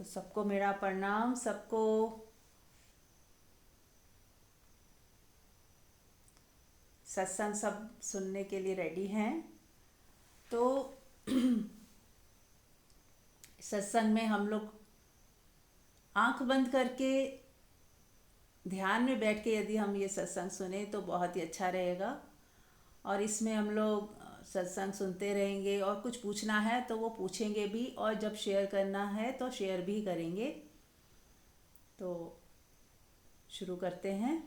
सबको मेरा प्रणाम। सबको सत्संग सब सुनने के लिए रेडी हैं। तो सत्संग में हम लोग आंख बंद करके ध्यान में बैठ के यदि हम ये सत्संग सुने तो बहुत ही अच्छा रहेगा। और इसमें हम लोग सत्संग सुनते रहेंगे और कुछ पूछना है तो वो पूछेंगे भी, और जब शेयर करना है तो शेयर भी करेंगे। तो शुरू करते हैं।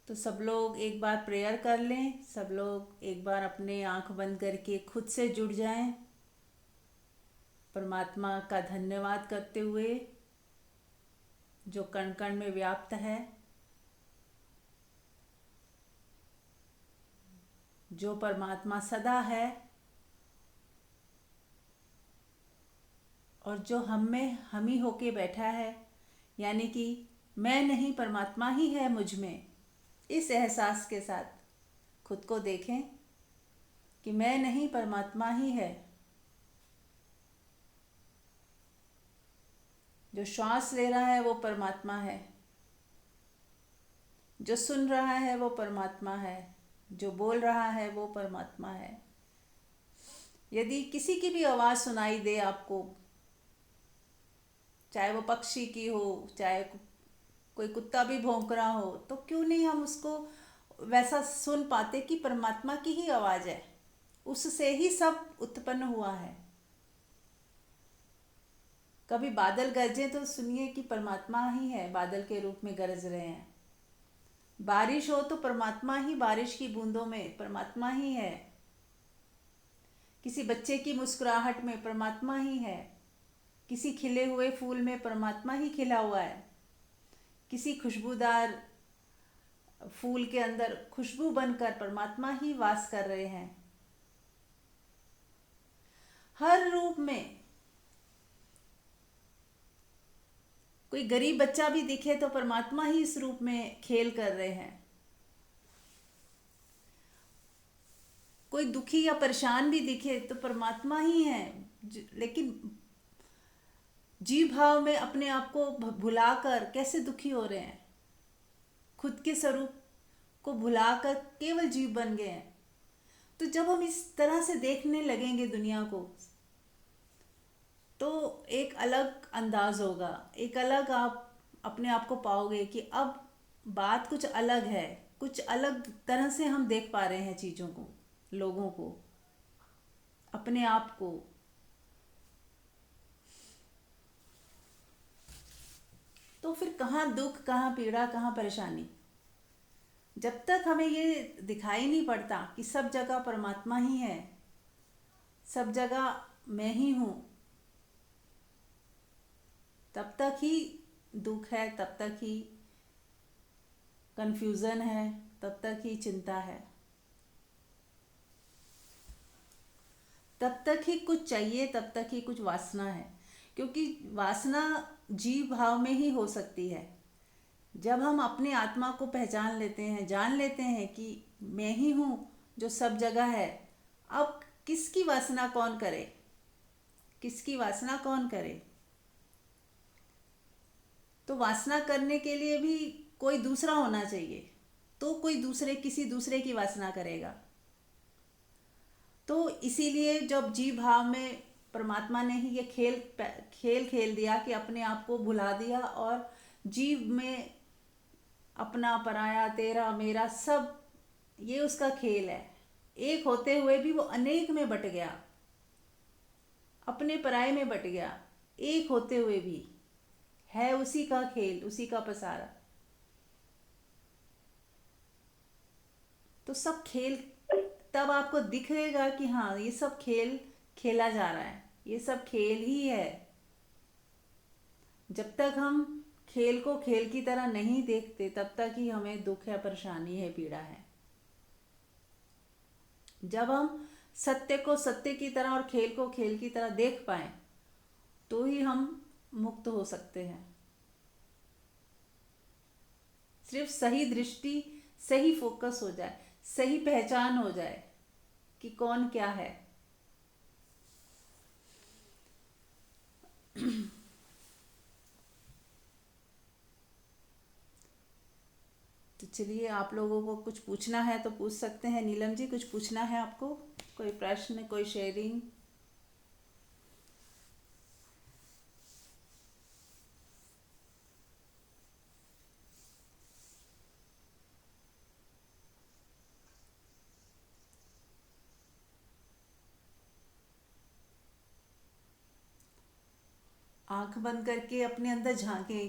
तो सब लोग एक बार प्रेयर कर लें। सब लोग एक बार अपने आंख बंद करके खुद से जुड़ जाएं, परमात्मा का धन्यवाद करते हुए जो कण कण में व्याप्त है, जो परमात्मा सदा है और जो हम में हम ही होके बैठा है। यानी कि मैं नहीं, परमात्मा ही है मुझ में। इस एहसास के साथ खुद को देखें कि मैं नहीं, परमात्मा ही है। जो श्वास ले रहा है वो परमात्मा है, जो सुन रहा है वो परमात्मा है, जो बोल रहा है वो परमात्मा है। यदि किसी की भी आवाज़ सुनाई दे आपको, चाहे वो पक्षी की हो, चाहे कोई कुत्ता भी भौंक रहा हो, तो क्यों नहीं हम उसको वैसा सुन पाते कि परमात्मा की ही आवाज़ है, उससे ही सब उत्पन्न हुआ है। कभी बादल गरजे तो सुनिए कि परमात्मा ही है, बादल के रूप में गरज रहे हैं। बारिश हो तो परमात्मा ही बारिश की बूंदों में परमात्मा ही है। किसी बच्चे की मुस्कुराहट में परमात्मा ही है। किसी खिले हुए फूल में परमात्मा ही खिला हुआ है। किसी खुशबूदार फूल के अंदर खुशबू बनकर परमात्मा ही वास कर रहे हैं। हर रूप में कोई गरीब बच्चा भी दिखे तो परमात्मा ही इस रूप में खेल कर रहे हैं। कोई दुखी या परेशान भी दिखे तो परमात्मा ही है। लेकिन जीव भाव में अपने आप को भुलाकर कैसे दुखी हो रहे हैं, खुद के स्वरूप को भुलाकर केवल जीव बन गए हैं। तो जब हम इस तरह से देखने लगेंगे दुनिया को, तो एक अलग अंदाज होगा, एक अलग आप अपने आप को पाओगे कि अब बात कुछ अलग है। कुछ अलग तरह से हम देख पा रहे हैं चीज़ों को, लोगों को, अपने आप को। तो फिर कहाँ दुख, कहाँ पीड़ा, कहाँ परेशानी? जब तक हमें ये दिखाई नहीं पड़ता कि सब जगह परमात्मा ही है, सब जगह मैं ही हूँ, तब तक ही दुख है, तब तक ही कन्फ्यूज़न है, तब तक ही चिंता है, तब तक ही कुछ चाहिए, तब तक ही कुछ वासना है। क्योंकि वासना जीव भाव में ही हो सकती है। जब हम अपने आत्मा को पहचान लेते हैं, जान लेते हैं कि मैं ही हूँ जो सब जगह है, अब किसकी वासना कौन करे, किसकी वासना कौन करे? तो वासना करने के लिए भी कोई दूसरा होना चाहिए, तो कोई दूसरे, किसी दूसरे की वासना करेगा। तो इसीलिए जब जीव भाव में परमात्मा ने ही ये खेल खेल दिया कि अपने आप को भुला दिया, और जीव में अपना पराया, तेरा मेरा सब, ये उसका खेल है। एक होते हुए भी वो अनेक में बट गया, अपने पराये में बट गया। एक होते हुए भी है उसी का खेल, उसी का पसारा। तो सब खेल तब आपको दिखेगा कि हाँ, ये सब खेल खेला जा रहा है, ये सब खेल ही है। जब तक हम खेल को खेल की तरह नहीं देखते, तब तक ही हमें दुख है, परेशानी है, पीड़ा है। जब हम सत्य को सत्य की तरह और खेल को खेल की तरह देख पाए, तो ही हम मुक्त हो सकते हैं। सिर्फ सही दृष्टि, सही फोकस हो जाए, सही पहचान हो जाए कि कौन क्या है। तो चलिए, आप लोगों को कुछ पूछना है तो पूछ सकते हैं। नीलम जी, कुछ पूछना है आपको? कोई प्रश्न, कोई शेयरिंग? आंख बंद करके अपने अंदर झांके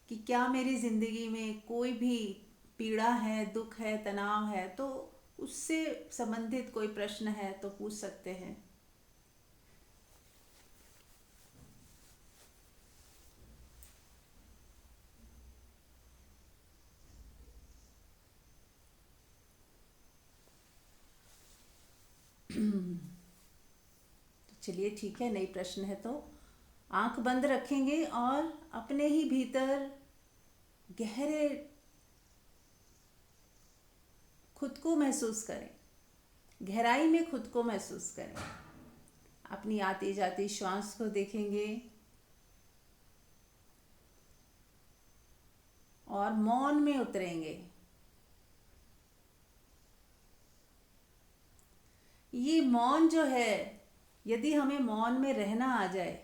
कि क्या मेरी जिंदगी में कोई भी पीड़ा है, दुख है, तनाव है, तो उससे संबंधित कोई प्रश्न है तो पूछ सकते हैं। तो चलिए ठीक है, नई प्रश्न है तो आंख बंद रखेंगे और अपने ही भीतर गहरे खुद को महसूस करें, गहराई में खुद को महसूस करें। अपनी आती जाती श्वास को देखेंगे और मौन में उतरेंगे। ये मौन जो है, यदि हमें मौन में रहना आ जाए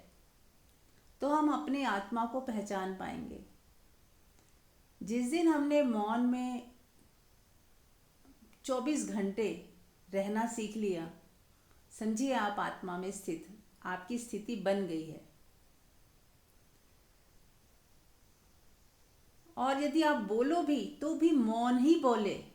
तो हम अपनी आत्मा को पहचान पाएंगे। जिस दिन हमने मौन में 24 घंटे रहना सीख लिया, समझिए आप आत्मा में स्थित, आपकी स्थिति बन गई है। और यदि आप बोलो भी तो भी मौन ही बोले।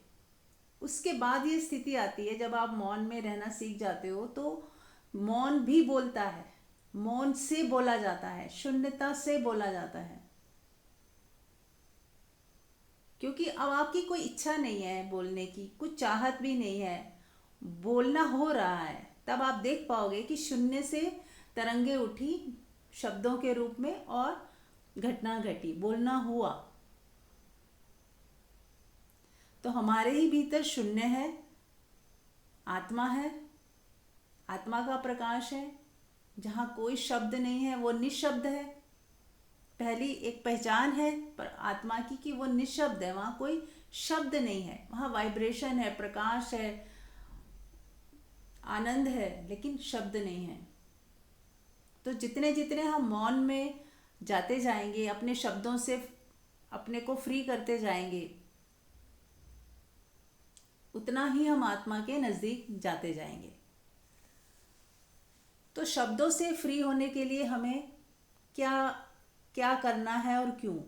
उसके बाद ये स्थिति आती है, जब आप मौन में रहना सीख जाते हो तो मौन भी बोलता है, मौन से बोला जाता है, शून्यता से बोला जाता है। क्योंकि अब आपकी कोई इच्छा नहीं है बोलने की, कुछ चाहत भी नहीं है, बोलना हो रहा है। तब आप देख पाओगे कि शून्य से तरंगे उठी शब्दों के रूप में और घटना घटी, बोलना हुआ। तो हमारे ही भीतर शून्य है, आत्मा है, आत्मा का प्रकाश है, जहाँ कोई शब्द नहीं है, वो निशब्द है। पहली एक पहचान है पर आत्मा की कि वो निशब्द है, वहाँ कोई शब्द नहीं है, वहाँ वाइब्रेशन है, प्रकाश है, आनंद है, लेकिन शब्द नहीं है। तो जितने जितने हम मौन में जाते जाएंगे, अपने शब्दों से अपने को फ्री करते जाएंगे, उतना ही हम आत्मा के नज़दीक जाते जाएंगे। तो शब्दों से फ्री होने के लिए हमें क्या क्या करना है और क्यों?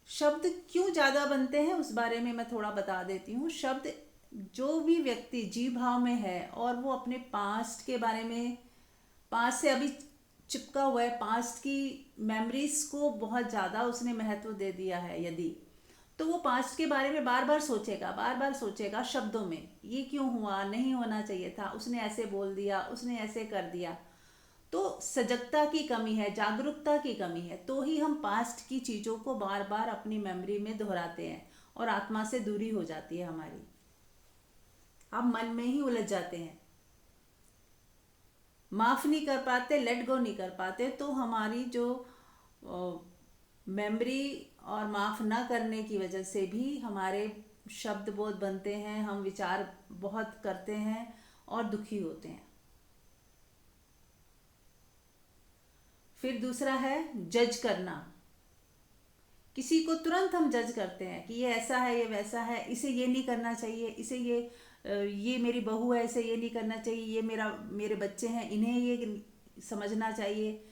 शब्द क्यों ज़्यादा बनते हैं उस बारे में मैं थोड़ा बता देती हूँ। शब्द, जो भी व्यक्ति जीव भाव में है और वो अपने पास्ट के बारे में, पास्ट से अभी चिपका हुआ है, पास्ट की मेमोरीज को बहुत ज़्यादा उसने महत्व दे दिया है, यदि तो वो पास्ट के बारे में बार बार सोचेगा, बार बार सोचेगा शब्दों में, ये क्यों हुआ, नहीं होना चाहिए था, उसने ऐसे बोल दिया, उसने ऐसे कर दिया। तो सजगता की कमी है, जागरूकता की कमी है, तो ही हम पास्ट की चीज़ों को बार बार अपनी मेमोरी में दोहराते हैं और आत्मा से दूरी हो जाती है हमारी। हम मन में ही उलझ जाते हैं, माफ़ नहीं कर पाते, लेट गो नहीं कर पाते। तो हमारी जो मेमोरी और माफ़ ना करने की वजह से भी हमारे शब्द बहुत बनते हैं, हम विचार बहुत करते हैं और दुखी होते हैं। फिर दूसरा है जज करना। किसी को तुरंत हम जज करते हैं कि ये ऐसा है, ये वैसा है, इसे ये नहीं करना चाहिए, इसे ये मेरी बहू है, इसे ये नहीं करना चाहिए, ये मेरे बच्चे हैं, इन्हें ये समझना चाहिए,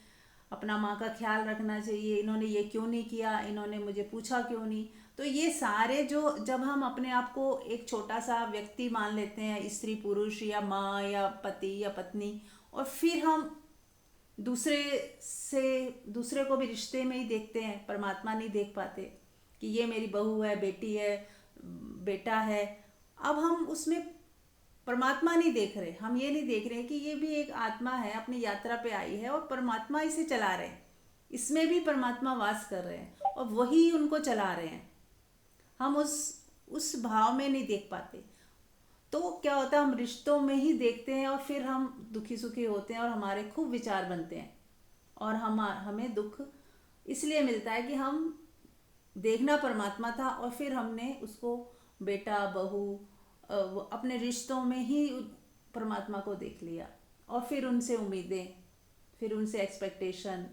अपना माँ का ख्याल रखना चाहिए, इन्होंने ये क्यों नहीं किया, इन्होंने मुझे पूछा क्यों नहीं। तो ये सारे जो, जब हम अपने आप को एक छोटा सा व्यक्ति मान लेते हैं, स्त्री पुरुष या माँ या पति या पत्नी, और फिर हम दूसरे से दूसरे को भी रिश्ते में ही देखते हैं, परमात्मा नहीं देख पाते कि ये मेरी बहू है, बेटी है, बेटा है। अब हम उसमें परमात्मा नहीं देख रहे, हम ये नहीं देख रहे कि ये भी एक आत्मा है, अपनी यात्रा पे आई है और परमात्मा इसे चला रहे हैं, इसमें भी परमात्मा वास कर रहे हैं और वही उनको चला रहे हैं। हम उस भाव में नहीं देख पाते। तो क्या होता है, हम रिश्तों में ही देखते हैं और फिर हम दुखी सुखी होते हैं और हमारे खूब विचार बनते हैं। और हम हमें दुख इसलिए मिलता है कि हम देखना परमात्मा था और फिर हमने उसको बेटा बहू वो अपने रिश्तों में ही परमात्मा को देख लिया। और फिर उनसे उम्मीदें, फिर उनसे एक्सपेक्टेशन,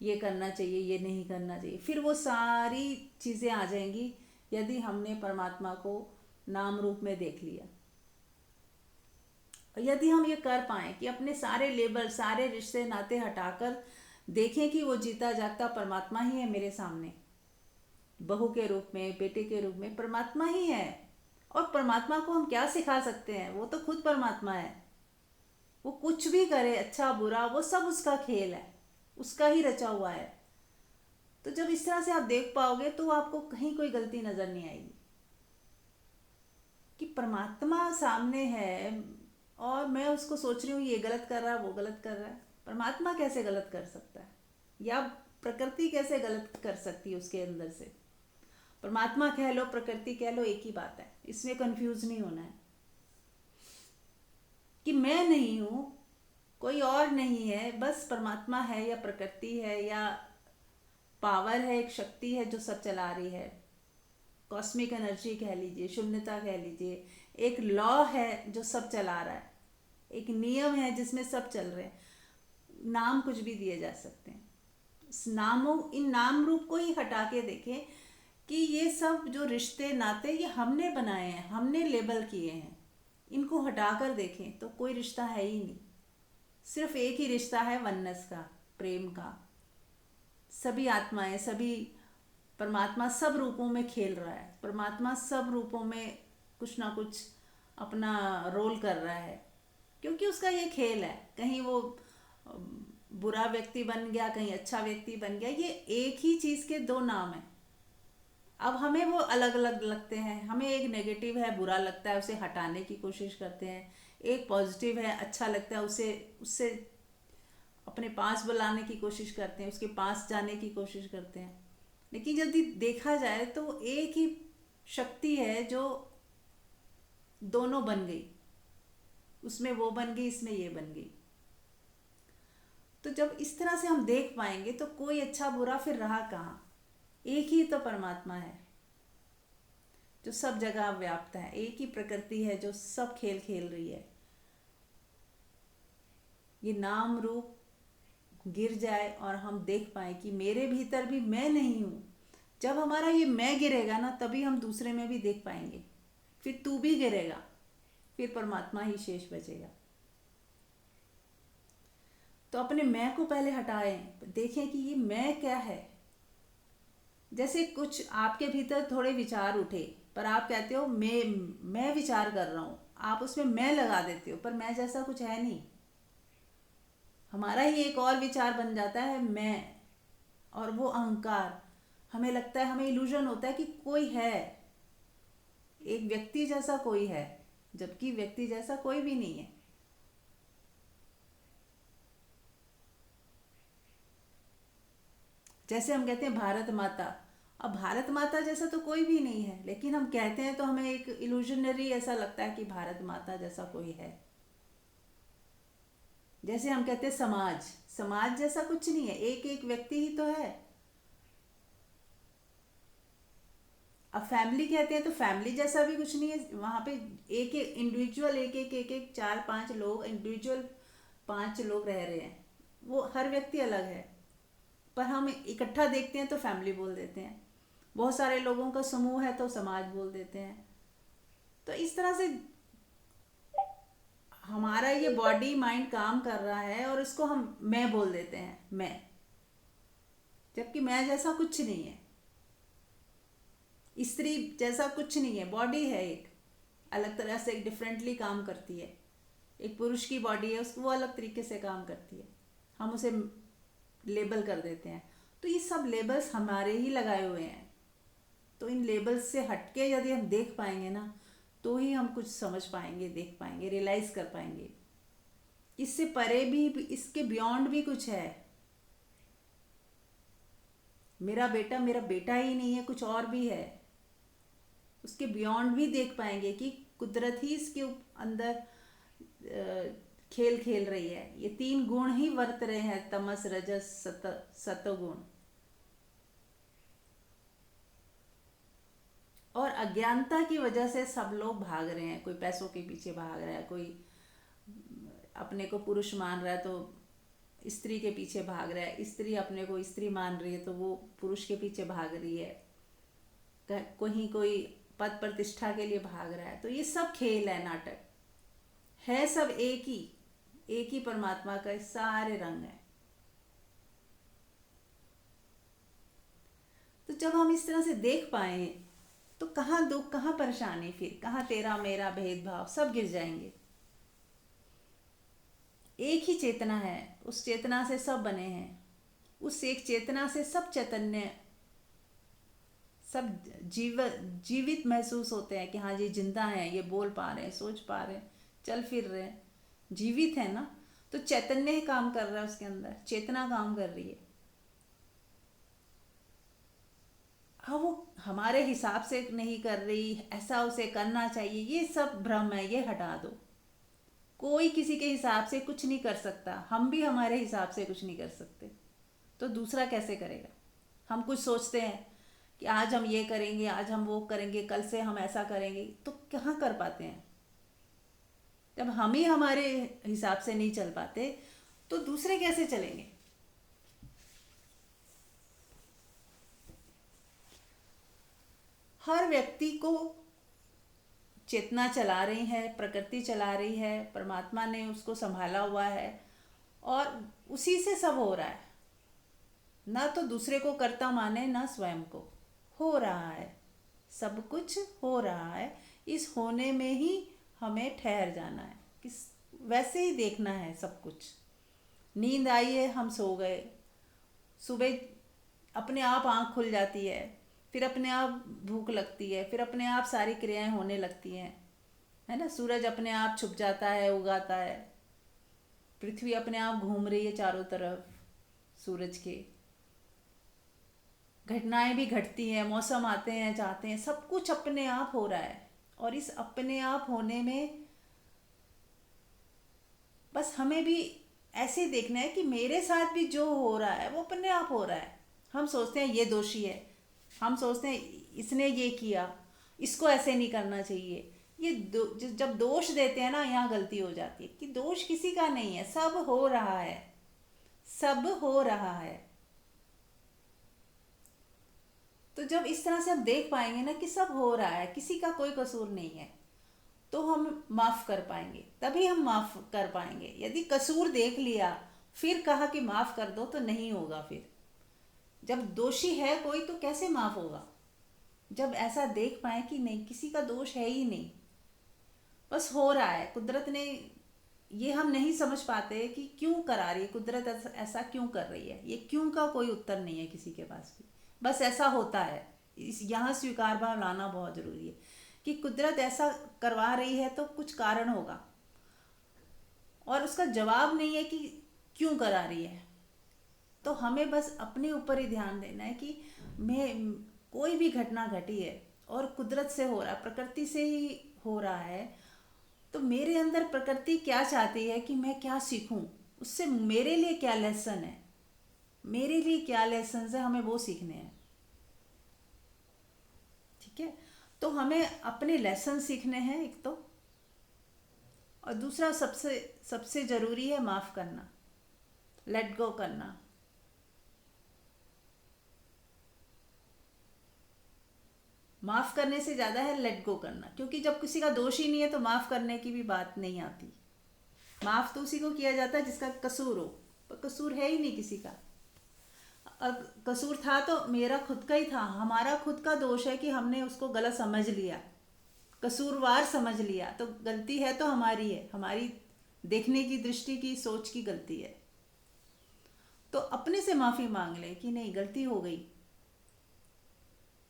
ये करना चाहिए ये नहीं करना चाहिए, फिर वो सारी चीज़ें आ जाएंगी यदि हमने परमात्मा को नाम रूप में देख लिया। और यदि हम ये कर पाएँ कि अपने सारे लेबल, सारे रिश्ते नाते हटाकर देखें कि वो जीता जागता परमात्मा ही है मेरे सामने, बहू के रूप में, बेटे के रूप में परमात्मा ही है। और परमात्मा को हम क्या सिखा सकते हैं, वो तो खुद परमात्मा है। वो कुछ भी करे, अच्छा बुरा, वो सब उसका खेल है, उसका ही रचा हुआ है। तो जब इस तरह से आप देख पाओगे तो आपको कहीं कोई गलती नजर नहीं आएगी कि परमात्मा सामने है और मैं उसको सोच रही हूँ ये गलत कर रहा है वो गलत कर रहा है। परमात्मा कैसे गलत कर सकता है, या प्रकृति कैसे गलत कर सकती है उसके अंदर से। परमात्मा कह लो प्रकृति कह लो, एक ही बात है, इसमें कंफ्यूज नहीं होना है कि मैं नहीं हूँ, कोई और नहीं है, बस परमात्मा है या प्रकृति है या पावर है, एक शक्ति है जो सब चला रही है। कॉस्मिक एनर्जी कह लीजिए, शून्यता कह लीजिए, एक लॉ है जो सब चला रहा है, एक नियम है जिसमें सब चल रहे हैं। नाम कुछ भी दिए जा सकते हैं, नामों, इन नाम रूप को ही हटा के देखें कि ये सब जो रिश्ते नाते ये हमने बनाए हैं, हमने लेबल किए हैं। इनको हटाकर देखें तो कोई रिश्ता है ही नहीं, सिर्फ एक ही रिश्ता है, वननेस का, प्रेम का। सभी आत्माएं, सभी परमात्मा सब रूपों में खेल रहा है, परमात्मा सब रूपों में कुछ ना कुछ अपना रोल कर रहा है, क्योंकि उसका ये खेल है। कहीं वो बुरा व्यक्ति बन गया, कहीं अच्छा व्यक्ति बन गया, ये एक ही चीज़ के दो नाम हैं। अब हमें वो अलग अलग लगते हैं, हमें एक नेगेटिव है बुरा लगता है उसे हटाने की कोशिश करते हैं, एक पॉजिटिव है अच्छा लगता है उसे उससे अपने पास बुलाने की कोशिश करते हैं, उसके पास जाने की कोशिश करते हैं। लेकिन यदि देखा जाए तो एक ही शक्ति है जो दोनों बन गई, उसमें वो बन गई, इसमें ये बन गई। तो जब इस तरह से हम देख पाएंगे तो कोई अच्छा बुरा फिर रहा कहाँ, एक ही तो परमात्मा है जो सब जगह व्याप्त है, एक ही प्रकृति है जो सब खेल खेल रही है। ये नाम रूप गिर जाए और हम देख पाए कि मेरे भीतर भी मैं नहीं हूँ। जब हमारा ये मैं गिरेगा ना, तभी हम दूसरे में भी देख पाएंगे, फिर तू भी गिरेगा, फिर परमात्मा ही शेष बचेगा। तो अपने मैं को पहले हटाएं, देखें कि ये मैं क्या है। जैसे कुछ आपके भीतर थोड़े विचार उठे, पर आप कहते हो मैं विचार कर रहा हूँ, आप उसमें मैं लगा देते हो, पर मैं जैसा कुछ है नहीं। हमारा ही एक और विचार बन जाता है मैं, और वो अहंकार। हमें लगता है, हमें इल्यूजन होता है कि कोई है, एक व्यक्ति जैसा कोई है, जबकि व्यक्ति जैसा कोई भी नहीं है। जैसे हम कहते हैं भारत माता, अब भारत माता जैसा तो कोई भी नहीं है, लेकिन हम कहते हैं तो हमें एक इल्यूजनरी ऐसा लगता है कि भारत माता जैसा कोई है। जैसे हम कहते हैं समाज, समाज जैसा कुछ नहीं है, एक एक व्यक्ति ही तो है। अब फैमिली कहते हैं तो फैमिली जैसा भी कुछ नहीं है, वहाँ पे एक एक इंडिविजुअल, एक एक चार पांच लोग इंडिविजुअल, पांच लोग रह रहे हैं, वो हर व्यक्ति अलग है, पर हम इकट्ठा देखते हैं तो फैमिली बोल देते हैं। बहुत सारे लोगों का समूह है तो समाज बोल देते हैं। तो इस तरह से हमारा ये बॉडी माइंड काम कर रहा है और इसको हम मैं बोल देते हैं, मैं, जबकि मैं जैसा कुछ नहीं है, स्त्री जैसा कुछ नहीं है। बॉडी है एक, अलग तरह से एक डिफरेंटली काम करती है। एक पुरुष की बॉडी है, उसको वो अलग तरीके से काम करती है, हम उसे लेबल कर देते हैं। तो ये सब लेबल्स हमारे ही लगाए हुए हैं। तो इन लेबल्स से हटके यदि हम देख पाएंगे ना, तो ही हम कुछ समझ पाएंगे, देख पाएंगे, रियलाइज कर पाएंगे। इससे परे भी, इसके बियॉन्ड भी कुछ है। मेरा बेटा ही नहीं है, कुछ और भी है। उसके बियॉन्ड भी देख पाएंगे कि कुदरत ही इसके अंदर खेल खेल रही है। ये तीन गुण ही वर्त रहे हैं, तमस रजस सतोगुण। और अज्ञानता की वजह से सब लोग भाग रहे हैं। कोई पैसों के पीछे भाग रहा है, कोई अपने को पुरुष मान रहा है तो स्त्री के पीछे भाग रहा है, स्त्री अपने को स्त्री मान रही है तो वो पुरुष के पीछे भाग रही है, कोई पद प्रतिष्ठा के लिए भाग रहा है। तो ये सब खेल है, नाटक है, सब एक ही परमात्मा का सारे रंग है। तो जब हम इस तरह से देख पाए तो कहाँ दुख, कहाँ परेशानी, फिर कहाँ तेरा मेरा भेदभाव, सब गिर जाएंगे। एक ही चेतना है, उस चेतना से सब बने हैं, उस एक चेतना से सब चैतन्य, सब जीवित महसूस होते हैं कि हाँ जी जिंदा हैं, ये बोल पा रहे हैं, सोच पा रहे हैं, चल फिर रहे हैं, जीवित है ना। तो चैतन्य ही काम कर रहा है उसके अंदर, चेतना काम कर रही है। हाँ, वो हमारे हिसाब से नहीं कर रही, ऐसा उसे करना चाहिए, ये सब भ्रम है, ये हटा दो। कोई किसी के हिसाब से कुछ नहीं कर सकता, हम भी हमारे हिसाब से कुछ नहीं कर सकते, तो दूसरा कैसे करेगा। हम कुछ सोचते हैं कि आज हम ये करेंगे, आज हम वो करेंगे, कल से हम ऐसा करेंगे, तो कहाँ कर पाते हैं। जब हम ही हमारे हिसाब से नहीं चल पाते तो दूसरे कैसे चलेंगे। हर व्यक्ति को चेतना चला रही है, प्रकृति चला रही है, परमात्मा ने उसको संभाला हुआ है और उसी से सब हो रहा है। ना तो दूसरे को कर्ता माने, ना स्वयं को। हो रहा है, सब कुछ हो रहा है। इस होने में ही हमें ठहर जाना है, किस वैसे ही देखना है सब कुछ। नींद आई है, हम सो गए, सुबह अपने आप आँख खुल जाती है, फिर अपने आप भूख लगती है, फिर अपने आप सारी क्रियाएं होने लगती हैं, है ना। सूरज अपने आप छुप जाता है, उगाता है, पृथ्वी अपने आप घूम रही है चारों तरफ सूरज के, घटनाएं भी घटती हैं, मौसम आते हैं जाते हैं, सब कुछ अपने आप हो रहा है। और इस अपने आप होने में बस हमें भी ऐसे देखना है कि मेरे साथ भी जो हो रहा है वो अपने आप हो रहा है। हम सोचते हैं ये दोषी है, हम सोचते हैं इसने ये किया, इसको ऐसे नहीं करना चाहिए। ये जब दोष देते हैं ना, यहाँ गलती हो जाती है कि दोष किसी का नहीं है, सब हो रहा है, सब हो रहा है। तो जब इस तरह से हम देख पाएंगे ना कि सब हो रहा है, किसी का कोई कसूर नहीं है, तो हम माफ़ कर पाएंगे, तभी हम माफ़ कर पाएंगे। यदि कसूर देख लिया फिर कहा कि माफ़ कर दो, तो नहीं होगा। फिर जब दोषी है कोई तो कैसे माफ़ होगा। जब ऐसा देख पाए कि नहीं, किसी का दोष है ही नहीं, बस हो रहा है। कुदरत ने, ये हम नहीं समझ पाते कि क्यों करा रही है कुदरत, ऐसा क्यों कर रही है। ये क्यों का कोई उत्तर नहीं है किसी के पास भी, बस ऐसा होता है। इस यहाँ स्वीकार भाव लाना बहुत ज़रूरी है कि कुदरत ऐसा करवा रही है तो कुछ कारण होगा, और उसका जवाब नहीं है कि क्यों करा रही है। तो हमें बस अपने ऊपर ही ध्यान देना है कि मैं, कोई भी घटना घटी है और कुदरत से हो रहा है, प्रकृति से ही हो रहा है, तो मेरे अंदर प्रकृति क्या चाहती है कि मैं क्या सीखूं, उससे मेरे लिए क्या लेसन है, मेरे लिए क्या लेसन है, हमें वो सीखने हैं। ठीक है, तो हमें अपने लेसन सीखने हैं एक तो, और दूसरा सबसे सबसे ज़रूरी है माफ़ करना, लेट गो करना। माफ़ करने से ज़्यादा है लेट गो करना, क्योंकि जब किसी का दोष ही नहीं है तो माफ़ करने की भी बात नहीं आती। माफ़ तो उसी को किया जाता है जिसका कसूर हो, पर कसूर है ही नहीं किसी का। अब कसूर था तो मेरा खुद का ही था, हमारा खुद का दोष है कि हमने उसको गलत समझ लिया, कसूरवार समझ लिया। तो गलती है तो हमारी है, हमारी देखने की दृष्टि की, सोच की गलती है। तो अपने से माफ़ी मांग ले कि नहीं, गलती हो गई,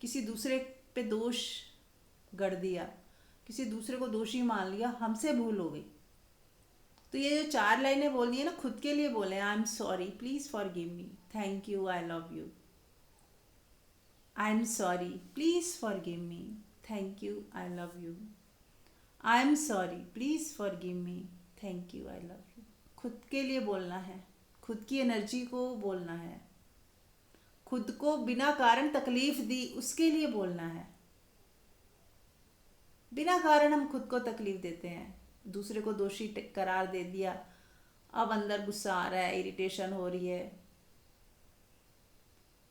किसी दूसरे पे दोष गढ़ दिया, किसी दूसरे को दोषी मान लिया, हमसे भूल हो गई। तो ये जो 4 लाइनें बोलनी है ना, खुद के लिए बोले, I am sorry, please forgive me, thank you, I love you. I am sorry, please forgive me, thank you, I love you. I am sorry, please forgive me, thank you, I love you. खुद के लिए बोलना है, खुद की energy को बोलना है, खुद को बिना कारण तकलीफ दी उसके लिए बोलना है। बिना कारण हम खुद को तकलीफ देते हैं, दूसरे को दोषी करार दे दिया, अब अंदर गुस्सा आ रहा है, इरिटेशन हो रही है,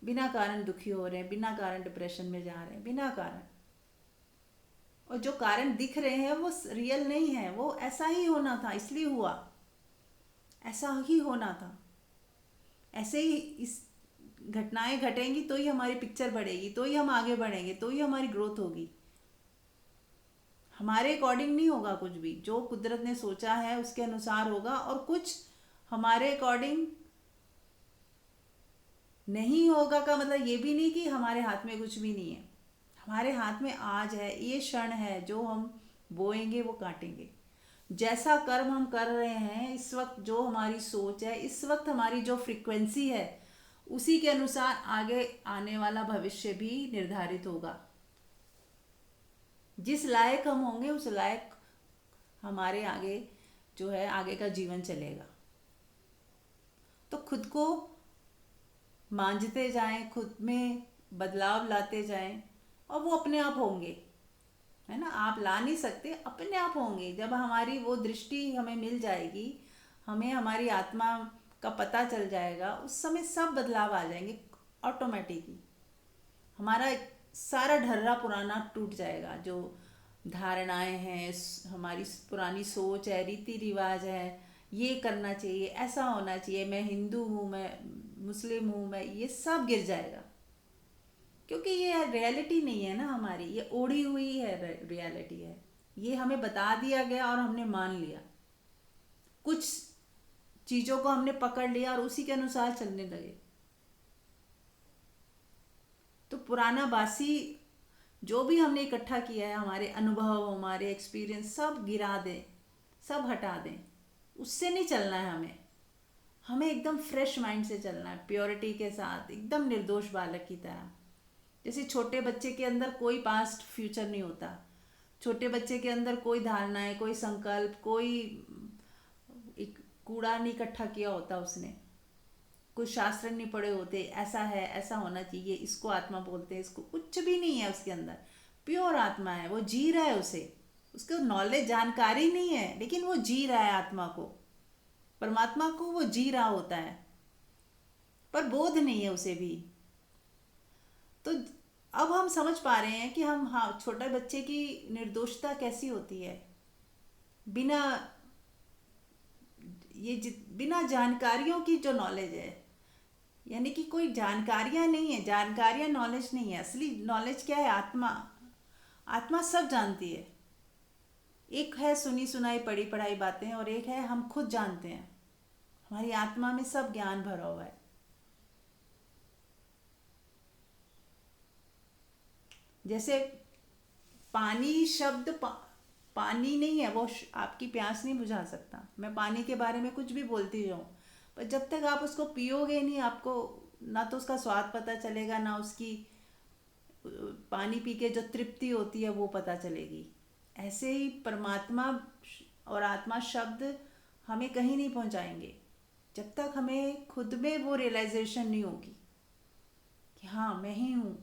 बिना कारण दुखी हो रहे हैं, बिना कारण डिप्रेशन में जा रहे हैं, बिना कारण। और जो कारण दिख रहे हैं वो रियल नहीं है, वो ऐसा ही होना था इसलिए हुआ, ऐसा ही होना था, ऐसे ही इस घटनाएं घटेंगी तो ही हमारी पिक्चर बढ़ेगी, तो ही हम आगे बढ़ेंगे, तो ही हमारी ग्रोथ होगी। हमारे अकॉर्डिंग नहीं होगा कुछ भी, जो कुदरत ने सोचा है उसके अनुसार होगा। और कुछ हमारे अकॉर्डिंग नहीं होगा का मतलब ये भी नहीं कि हमारे हाथ में कुछ भी नहीं है। हमारे हाथ में आज है, ये क्षण है, जो हम बोएंगे वो काटेंगे। जैसा कर्म हम कर रहे हैं इस वक्त, जो हमारी सोच है इस वक्त, हमारी जो फ्रीक्वेंसी है, उसी के अनुसार आगे आने वाला भविष्य भी निर्धारित होगा। जिस लायक हम होंगे उस लायक हमारे आगे जो है आगे का जीवन चलेगा। तो खुद को मांझते जाएं, खुद में बदलाव लाते जाएं, और वो अपने आप होंगे, है ना। आप ला नहीं सकते, अपने आप होंगे। जब हमारी वो दृष्टि हमें मिल जाएगी, हमें हमारी आत्मा का पता चल जाएगा, उस समय सब बदलाव आ जाएंगे ऑटोमेटिकली। हमारा सारा ढर्रा पुराना टूट जाएगा, जो धारणाएं हैं, हमारी पुरानी सोच है, रीति रिवाज है, ये करना चाहिए, ऐसा होना चाहिए, मैं हिंदू हूँ, मैं मुस्लिम हूँ, मैं, ये सब गिर जाएगा। क्योंकि ये रियलिटी नहीं है ना हमारी, ये ओढ़ी हुई है रियलिटी है। ये हमें बता दिया गया और हमने मान लिया, कुछ चीज़ों को हमने पकड़ लिया और उसी के अनुसार चलने लगे। तो पुराना बासी जो भी हमने इकट्ठा किया है, हमारे अनुभव, हमारे एक्सपीरियंस, सब गिरा दें, सब हटा दें। उससे नहीं चलना है हमें। हमें एकदम फ्रेश माइंड से चलना है, प्योरिटी के साथ, एकदम निर्दोष बालक की तरह। जैसे छोटे बच्चे के अंदर कोई पास्ट फ्यूचर नहीं होता, छोटे बच्चे के अंदर कोई धारणाएं, कोई संकल्प, कोई एक कूड़ा नहीं इकट्ठा किया होता उसने, कुछ शास्त्र नहीं पढ़े होते, ऐसा है, ऐसा होना चाहिए, इसको आत्मा बोलते हैं, इसको, कुछ भी नहीं है उसके अंदर। प्योर आत्मा है, वो जी रहा है उसे, उसको नॉलेज जानकारी नहीं है, लेकिन वो जी रहा है आत्मा को, परमात्मा को वो जी रहा होता है, पर बोध नहीं है उसे भी। तो अब हम समझ पा रहे हैं कि हम, हाँ, छोटे बच्चे की निर्दोषता कैसी होती है, बिना बिना जानकारियों की जो नॉलेज है, यानी कि कोई जानकारियां नहीं है, जानकारियां नॉलेज नहीं है। असली नॉलेज क्या है? आत्मा। आत्मा सब जानती है। एक है सुनी सुनाई पढ़ी पढ़ाई बातें, और एक है हम खुद जानते हैं। हमारी आत्मा में सब ज्ञान भरा हुआ है। जैसे पानी शब्द पानी नहीं है, वो आपकी प्यास नहीं बुझा सकता। मैं पानी के बारे में कुछ भी बोलती जाऊँ, पर जब तक आप उसको पियोगे नहीं, आपको ना तो उसका स्वाद पता चलेगा, ना उसकी पानी पी के जो तृप्ति होती है वो पता चलेगी। ऐसे ही परमात्मा और आत्मा शब्द हमें कहीं नहीं पहुंचाएंगे जब तक हमें खुद में वो रियलाइजेशन नहीं होगी कि हाँ, मैं ही हूँ।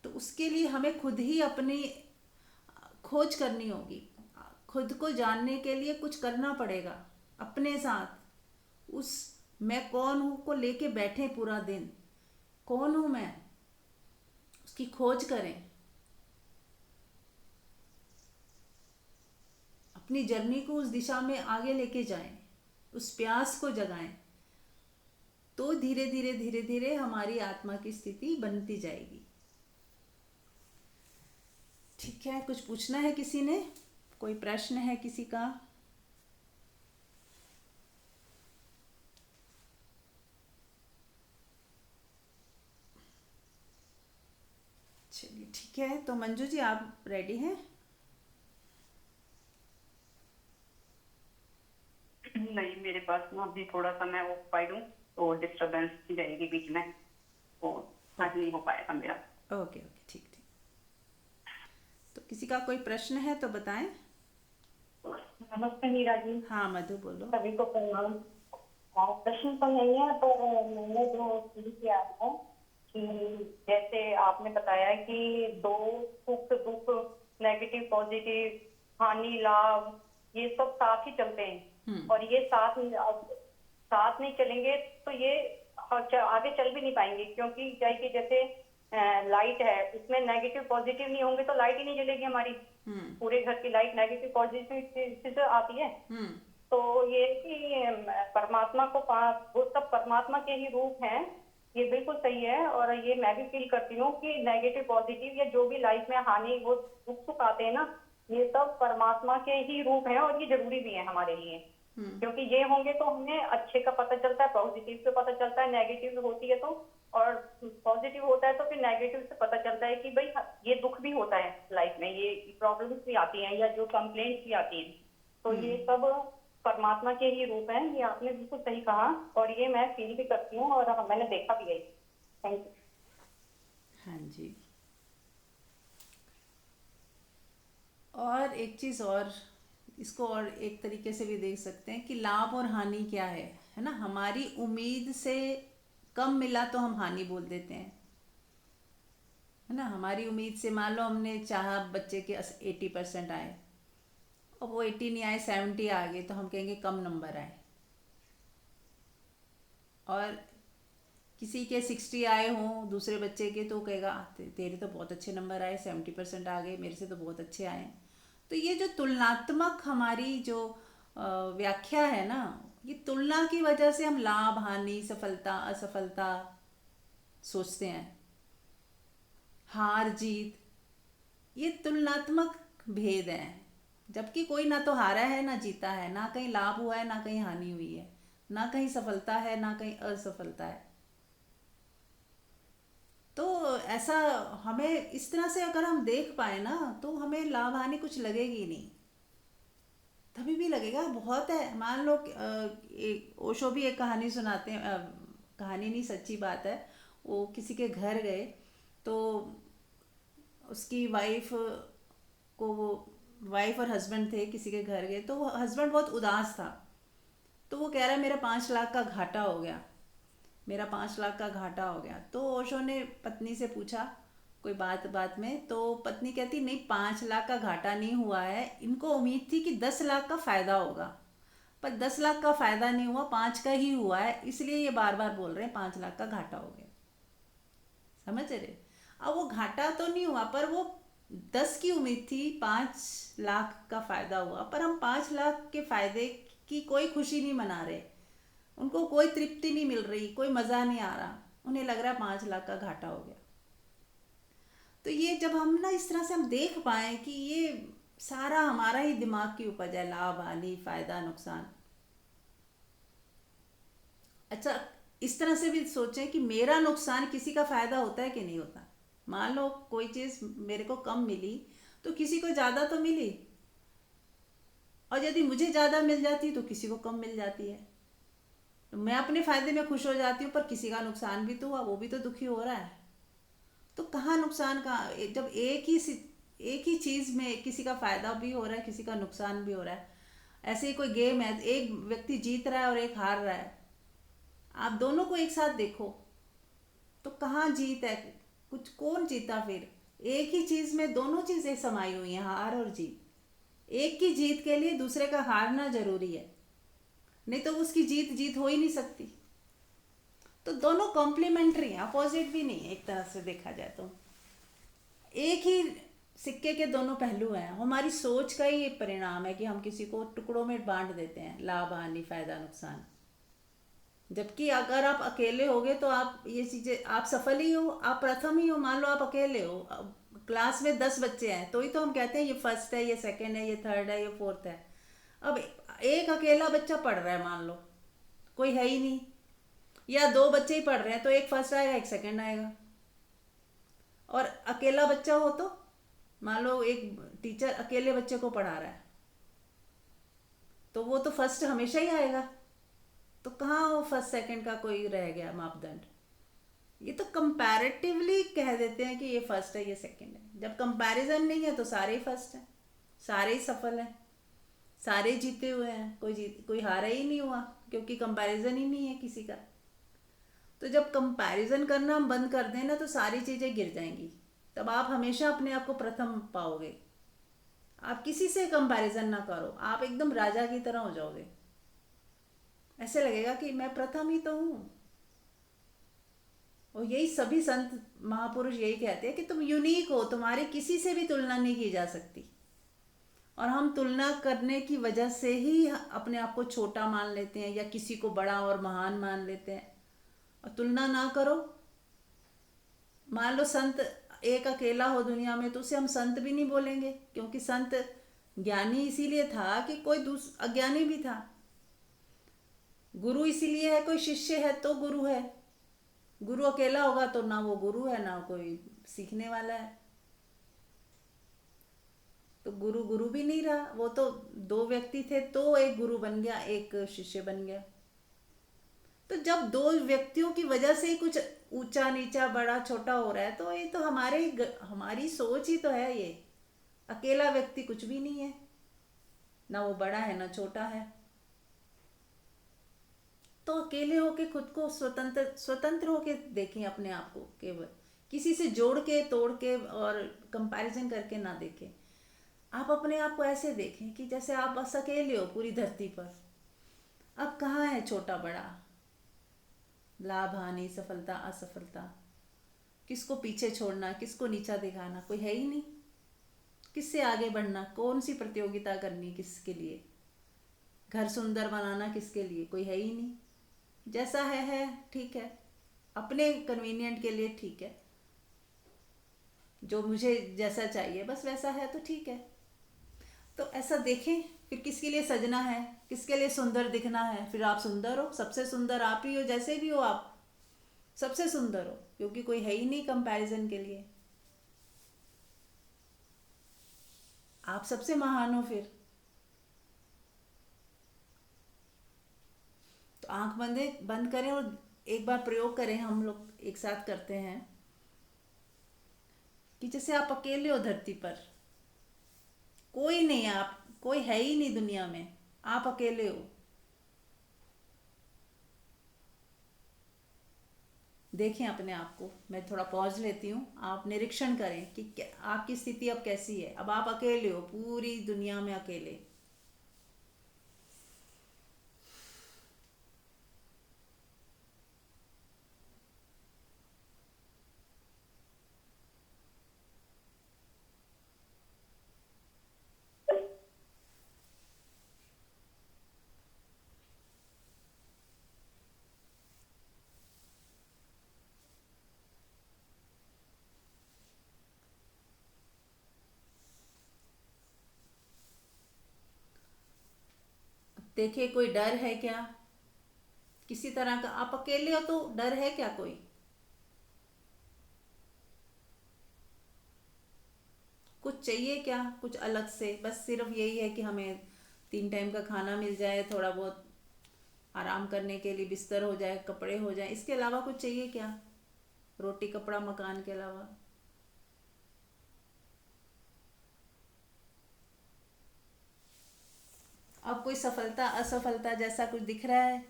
तो उसके लिए हमें खुद ही अपनी खोज करनी होगी। खुद को जानने के लिए कुछ करना पड़ेगा अपने साथ। उस मैं कौन हूँ को लेके बैठे पूरा दिन, कौन हूँ मैं, उसकी खोज करें, अपनी जर्नी को उस दिशा में आगे लेके जाएं, उस प्यास को जगाएं। तो धीरे धीरे धीरे धीरे हमारी आत्मा की स्थिति बनती जाएगी। ठीक है, कुछ पूछना है किसी ने? कोई प्रश्न है किसी का? चलिए ठीक है, तो मंजू जी आप रेडी हैं? नहीं, मेरे पास ना अभी थोड़ा सा मैं ऑक्यूपाइड हूँ, तो डिस्टरबेंस रहेगी बीच में, तो आज ओके नहीं हो पाएगा मेरा। ओके ओके, ठीक ठीक। तो किसी का कोई प्रश्न है तो बताएं। नमस्ते मीरा जी। हाँ मधु बोलो। सभी को प्रणाम। प्रश्न तो नहीं है, पर मैंने जो शुरू किया है कि जैसे आपने बताया कि दो सुख दुख, नेगेटिव पॉजिटिव, हानि लाभ, ये सब साथ ही चलते हैं। हम्म। और ये साथ नहीं चलेंगे तो ये आगे चल भी नहीं पाएंगे, क्योंकि क्या है कि जैसे लाइट है, उसमें नेगेटिव पॉजिटिव नहीं होंगे तो लाइट ही नहीं जलेगी हमारी। हम्म। पूरे घर की लाइट नेगेटिव पॉजिटिव से आती है। हम्म। तो ये कि परमात्मा को वो सब परमात्मा के ही रूप हैं, ये बिल्कुल सही है। और ये मैं भी फील करती हूँ कि नेगेटिव पॉजिटिव या जो भी लाइफ में हानि वो दुख सुख आते हैं ना, ये सब परमात्मा के ही रूप हैं और ये जरूरी भी है हमारे लिए। हम्म। क्योंकि ये होंगे तो हमें अच्छे का पता चलता है, पॉजिटिव से पता चलता है, नेगेटिव होती है तो, और पॉजिटिव होता है तो फिर नेगेटिव से पता चलता है कि भाई ये दुख भी होता है लाइफ में, ये प्रॉब्लम्स भी आती हैं या जो कंप्लेंट्स भी आती हैं। तो ये हम्म। सब परमात्मा के ही रूप हैं, ये आपने बिल्कुल सही कहा। और ये मैं फील भी करती हूँ और मैंने देखा भी है। Thank you. हाँ जी। और एक चीज़ और, इसको और एक तरीके से भी देख सकते हैं कि लाभ और हानि क्या है ना। हमारी उम्मीद से कम मिला तो हम हानि बोल देते हैं, है ना। हमारी उम्मीद से मान लो हमने चाहा बच्चे के 80% आए, और वो 80 नहीं आए, 70 आ गए, तो हम कहेंगे कम नंबर आए। और किसी के 60 आए हों दूसरे बच्चे के, तो कहेगा तेरे तो बहुत अच्छे नंबर आए, 70% आ गए, मेरे से तो बहुत अच्छे आए। तो ये जो तुलनात्मक हमारी जो व्याख्या है ना, ये तुलना की वजह से हम लाभ हानि सफलता असफलता सोचते हैं। हार जीत, ये तुलनात्मक भेद है। जबकि कोई ना तो हारा है ना जीता है, ना कहीं लाभ हुआ है ना कहीं हानि हुई है, ना कहीं सफलता है ना कहीं असफलता है। तो ऐसा हमें इस तरह से अगर हम देख पाए ना, तो हमें लाभ हानि कुछ लगेगी नहीं। तभी भी लगेगा बहुत है। मान लो एक ओशो भी एक कहानी सुनाते हैं, कहानी नहीं सच्ची बात है। वो किसी के घर गए, तो उसकी वाइफ को वो, वाइफ और हस्बैंड थे, किसी के घर गए, तो वो हस्बैंड बहुत उदास था। तो वो कह रहा है मेरा 5 लाख का घाटा हो गया, मेरा 5 लाख का घाटा हो गया। तो ओशो ने पत्नी से पूछा कोई बात बात में, तो पत्नी कहती नहीं, 5 लाख का घाटा नहीं हुआ है, इनको उम्मीद थी कि 10 लाख का फ़ायदा होगा, पर 10 लाख का फ़ायदा नहीं हुआ, 5 का ही हुआ है, इसलिए ये बार बार बोल रहे हैं 5 लाख का घाटा हो गया। समझ रहे। अब वो घाटा तो नहीं हुआ, पर वो 10 की उम्मीद थी, 5 लाख का फ़ायदा हुआ, पर हम 5 लाख के फ़ायदे की कोई खुशी नहीं मना रहे, उनको कोई तृप्ति नहीं मिल रही, कोई मज़ा नहीं आ रहा, उन्हें लग रहा है 5 लाख का घाटा हो गया। तो ये जब हम ना इस तरह से हम देख पाए कि ये सारा हमारा ही दिमाग की उपज है, लाभ हानि फ़ायदा नुकसान। अच्छा, इस तरह से भी सोचें कि मेरा नुकसान किसी का फ़ायदा होता है कि नहीं होता। मान लो कोई चीज़ मेरे को कम मिली, तो किसी को ज़्यादा तो मिली, और यदि मुझे ज़्यादा मिल जाती तो किसी को कम मिल जाती है। तो मैं अपने फ़ायदे में खुश हो जाती हूँ, पर किसी का नुकसान भी तो हुआ, वो भी तो दुखी हो रहा है। तो कहाँ नुकसान का, जब एक ही चीज़ में किसी का फ़ायदा भी हो रहा है, किसी का नुकसान भी हो रहा है। ऐसे ही कोई गेम है, एक व्यक्ति जीत रहा है और एक हार रहा है, आप दोनों को एक साथ देखो तो कहाँ जीत है, कुछ कौन जीता फिर। एक ही चीज़ में दोनों चीज़ें समाई हुई हैं, हार और जीत। एक की जीत के लिए दूसरे का हारना जरूरी है, नहीं तो उसकी जीत जीत हो ही नहीं सकती। तो दोनों कॉम्प्लीमेंट्री हैं, अपोजिट भी नहीं है। एक तरह से देखा जाए तो एक ही सिक्के के दोनों पहलू हैं। हमारी सोच का ही ये परिणाम है कि हम किसी को टुकड़ों में बांट देते हैं, लाभ हानि फ़ायदा नुकसान। जबकि अगर आप अकेले होगे तो आप ये चीज़ें, आप सफल ही हो, आप प्रथम ही हो। मान लो आप अकेले हो, अब क्लास में 10 बच्चे हैं, तो ही तो हम कहते हैं ये फर्स्ट है, ये सेकंड है, ये थर्ड है, ये फोर्थ है। अब एक अकेला बच्चा पढ़ रहा है, मान लो कोई है ही नहीं, या दो बच्चे ही पढ़ रहे हैं, तो एक फर्स्ट आएगा एक सेकंड आएगा। और अकेला बच्चा हो तो मान लो एक टीचर अकेले बच्चे को पढ़ा रहा है, तो वो तो फर्स्ट हमेशा ही आएगा। तो कहाँ वो फर्स्ट सेकंड का कोई रह गया मापदंड। ये तो कंपैरेटिवली कह देते हैं कि ये फर्स्ट है ये सेकंड है। जब कंपैरिजन नहीं है तो सारे ही फर्स्ट हैं, सारे ही सफल हैं, सारे ही जीते हुए हैं, कोई हारा ही नहीं हुआ, क्योंकि कंपैरिजन ही नहीं है किसी का। तो जब कंपैरिजन करना हम बंद कर दें ना तो सारी चीज़ें गिर जाएंगी। तब आप हमेशा अपने आप को प्रथम पाओगे। आप किसी से कंपैरिजन ना करो, आप एकदम राजा की तरह हो जाओगे। ऐसे लगेगा कि मैं प्रथम ही तो हूँ। और यही सभी संत महापुरुष यही कहते हैं कि तुम यूनिक हो, तुम्हारी किसी से भी तुलना नहीं की जा सकती। और हम तुलना करने की वजह से ही अपने आप को छोटा मान लेते हैं या किसी को बड़ा और महान मान लेते हैं। और तुलना ना करो। मान लो संत एक अकेला हो दुनिया में तो उसे हम संत भी नहीं बोलेंगे, क्योंकि संत ज्ञानी इसीलिए था कि कोई अज्ञानी भी था। गुरु इसीलिए है, कोई शिष्य है तो गुरु है। गुरु अकेला होगा तो ना वो गुरु है ना कोई सीखने वाला है। तो गुरु गुरु भी नहीं रहा, वो तो दो व्यक्ति थे तो एक गुरु बन गया, एक शिष्य बन गया। तो जब दो व्यक्तियों की वजह से ही कुछ ऊंचा नीचा बड़ा छोटा हो रहा है तो ये तो हमारी सोच ही तो है। ये अकेला व्यक्ति कुछ भी नहीं है, ना वो बड़ा है ना छोटा है। तो अकेले होके खुद को स्वतंत्र स्वतंत्र होके देखें अपने आप को, केवल किसी से जोड़ के तोड़ के और कंपैरिजन करके ना देखें। आप अपने आप को ऐसे देखें कि जैसे आप बस अकेले हो पूरी धरती पर। अब कहाँ है छोटा बड़ा, लाभ हानि, सफलता असफलता, किसको पीछे छोड़ना, किसको नीचा दिखाना, कोई है ही नहीं। किससे आगे बढ़ना, कौन सी प्रतियोगिता करनी किसके लिए, घर सुंदर बनाना किसके लिए, कोई है ही नहीं। जैसा है ठीक है, अपने कन्वीनियंट के लिए ठीक है, जो मुझे जैसा चाहिए बस वैसा है तो ठीक है। तो ऐसा देखें। फिर किसके लिए सजना है, किसके लिए सुंदर दिखना है, फिर आप सुंदर हो, सबसे सुंदर आप ही हो, जैसे भी हो आप सबसे सुंदर हो, क्योंकि कोई है ही नहीं कंपैरिजन के लिए। आप सबसे महान हो फिर। तो आंख बंद करें और एक बार प्रयोग करें, हम लोग एक साथ करते हैं कि जैसे आप अकेले हो धरती पर, कोई नहीं है, आप कोई है ही नहीं दुनिया में, आप अकेले हो। देखें अपने आप को। मैं थोड़ा पॉज लेती हूँ, आप निरीक्षण करें कि आपकी स्थिति अब कैसी है। अब आप अकेले हो पूरी दुनिया में, अकेले। देखिए कोई डर है क्या, किसी तरह का। आप अकेले हो तो डर है क्या कोई? कुछ चाहिए क्या कुछ अलग से? बस सिर्फ यही है कि हमें 3 टाइम का खाना मिल जाए, थोड़ा बहुत आराम करने के लिए बिस्तर हो जाए, कपड़े हो जाए, इसके अलावा कुछ चाहिए क्या? रोटी कपड़ा मकान के अलावा। अब कोई सफलता असफलता जैसा कुछ दिख रहा है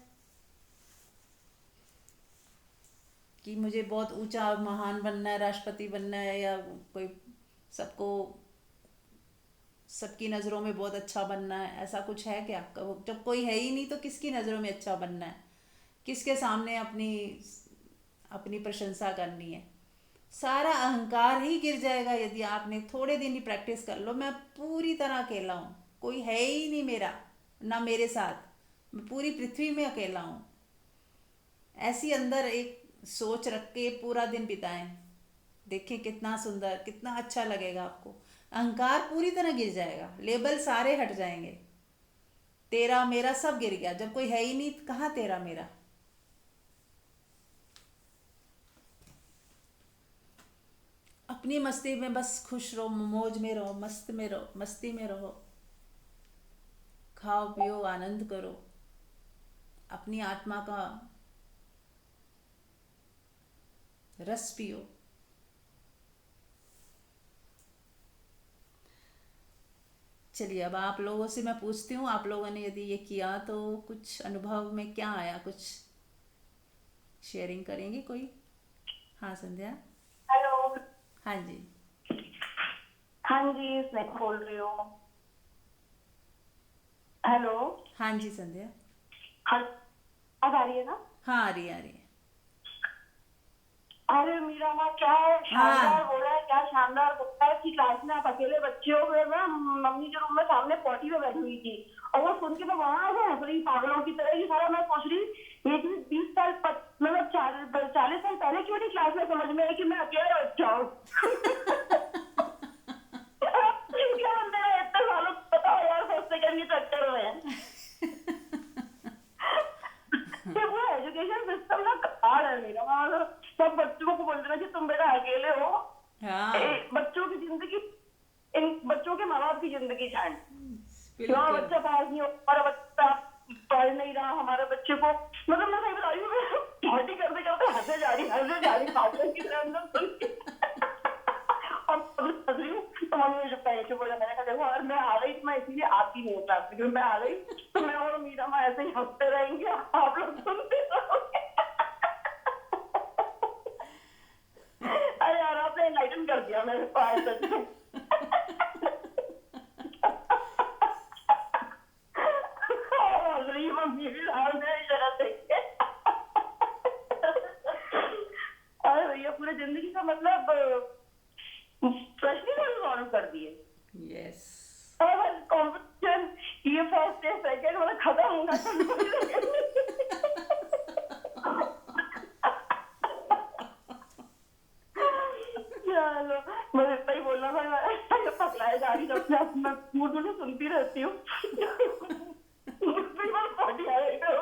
कि मुझे बहुत ऊंचा महान बनना है, राष्ट्रपति बनना है, या कोई सबको सबकी नज़रों में बहुत अच्छा बनना है, ऐसा कुछ है क्या? जब कोई है ही नहीं तो किसकी नज़रों में अच्छा बनना है, किसके सामने अपनी अपनी प्रशंसा करनी है? सारा अहंकार ही गिर जाएगा यदि आपने थोड़े दिन ही प्रैक्टिस कर लो। मैं पूरी तरह अकेला हूँ, कोई है ही नहीं मेरा, ना मेरे साथ, मैं पूरी पृथ्वी में अकेला हूँ। ऐसी अंदर एक सोच रख के पूरा दिन बिताएं। देखें कितना सुंदर, कितना अच्छा लगेगा आपको। अहंकार पूरी तरह गिर जाएगा, लेबल सारे हट जाएंगे। तेरा मेरा सब गिर गया। जब कोई है ही नहीं तो कहाँ तेरा मेरा? अपनी मस्ती में बस खुश रहो, मौज में रहो, मस्त में रहो, मस्ती में रहो, खाओ पियो आनंद करो। अपनी आत्मा का रस पियो। चलिए अब आप लोगों से मैं पूछती हूँ, आप लोगों ने यदि ये किया तो कुछ अनुभव में क्या आया, कुछ शेयरिंग करेंगे कोई? हाँ संध्या। हेलो। हाँ जी। हाँ जी, स्नेहा बोल रही हूँ। हेलो। हाँ जी संध्या। हाँ, अब आ रही है ना? हाँ आ रही है, आ रही है। अरे मीरा माँ, क्या शानदार हाँ हो रहा है, क्या शानदार हो रहा है कि क्लास में आप अकेले बच्चे हो गए ना। मम्मी के रूम में सामने पॉटी में बैठी हुई थी और वो सुन के मैं वहां से हंस रही पागलों की तरह। ये सारा मैं सोच रही, ये चीज 20 साल मतलब 40 साल पहले क्यों नहीं क्लास में समझ में आई कि मैं अकेले बच्चा हूँ। क्या बंदे रहे इतने सालों, बताओ यार, फर्स्ट सेकंड के चक्कर में। ये वो एजुकेशन सिस्टम ना कमाल है मेरा। मतलब सब बच्चों को बोल देना कि तुम बेटा अकेले हो। हाँ बच्चों की जिंदगी, इन बच्चों के माँ बाप की जिंदगी छांट। हमारा बिल्कुल। बच्चा पास नहीं हो, हमारा बच्चा पढ़ नहीं रहा, हमारे बच्चे को, मतलब मैं सही बता रही हूँ, पार्टी करते करते हंसे जा रही पागल की तरह अंदर सुन के। और मैं हंस रही हूँ तो मम्मी मुझे पहले चुप हो जाता। मैंने कहा देखो अगर मैं आ गई तो मैं इसीलिए आती नहीं हूँ क्लास में, क्योंकि मैं आ गई तो मैं और मीरा माँ ऐसे ही हंसते रहेंगे, आप लोग सुनते रहोगे। अरे यार आपने एनलाइटन कर दिया मेरे को आज सच में। हंस रही मम्मी भी हाल मेरी जगह देख के। अरे भैया पूरे जिंदगी का मतलब प्रश्न ही सॉल्व कर दिए। यस। और कॉम्पिटिशन, ये फर्स्ट है सेकंड मतलब खत्म होगा चलो, मैं इतना ही बोलना था। मैं पकड़ाए जा रही अपने आप, मैं मुझे तो सुनती रहती हूँ। मुझे बहुत पार्टी आ रही है।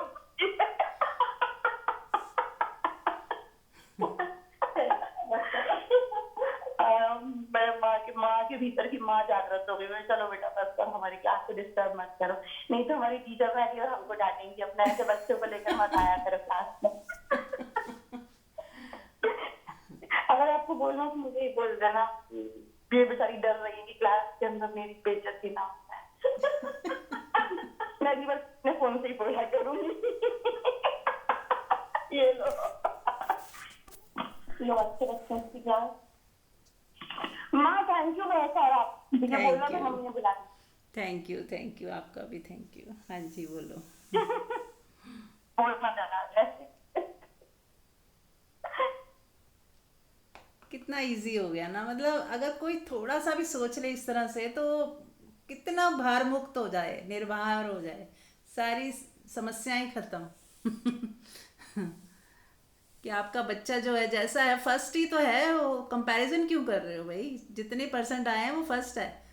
मैं माँ के भीतर की माँ जागृत हो गई। मैं चलो बेटा बस कर, हमारी क्लास को डिस्टर्ब मत करो, नहीं तो हमारी टीचर आएगी और हमको डांटेंगी, अपने ऐसे बच्चों को लेकर मत आया करो क्लास में। अगर आपको बोलना तो मुझे ही बोल देना। ये बेचारी डर रही है कि क्लास के अंदर मेरी बेइज्जती ना हो जाए। मैं अगली बार अपने फोन से ही बोला करूंगी। ये लो अच्छे बच्चों की क्लास। माँ थैंक यू, मैं सर आप मुझे बोलना थैंक था, यू, मम्मी ने बुला थैंक यू, आपका भी थैंक यू। हाँ जी बोलो। बोल मत जाना। कितना इजी हो गया ना, मतलब अगर कोई थोड़ा सा भी सोच ले इस तरह से तो कितना भार मुक्त हो जाए, निर्भर हो जाए, सारी समस्याएं खत्म। कि आपका बच्चा जो है जैसा है फर्स्ट ही तो है, वो कंपैरिजन क्यों कर रहे हो भाई? जितने परसेंट आए हैं वो फर्स्ट है।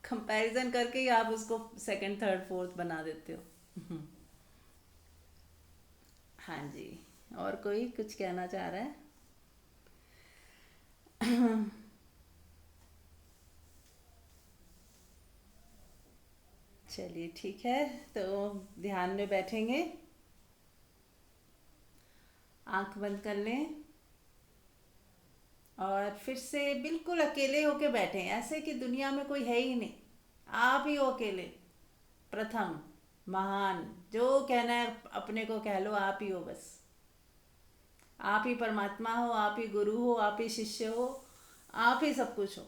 कंपैरिजन करके ही आप उसको सेकंड थर्ड फोर्थ बना देते हो। हाँ जी। और कोई कुछ कहना चाह रहा है? चलिए ठीक है, तो ध्यान में बैठेंगे, आंख बंद कर लें और फिर से बिल्कुल अकेले होके बैठें, ऐसे कि दुनिया में कोई है ही नहीं, आप ही हो अकेले, प्रथम, महान, जो कहना है अपने को कह लो, आप ही हो बस। आप ही परमात्मा हो, आप ही गुरु हो, आप ही शिष्य हो, आप ही सब कुछ हो,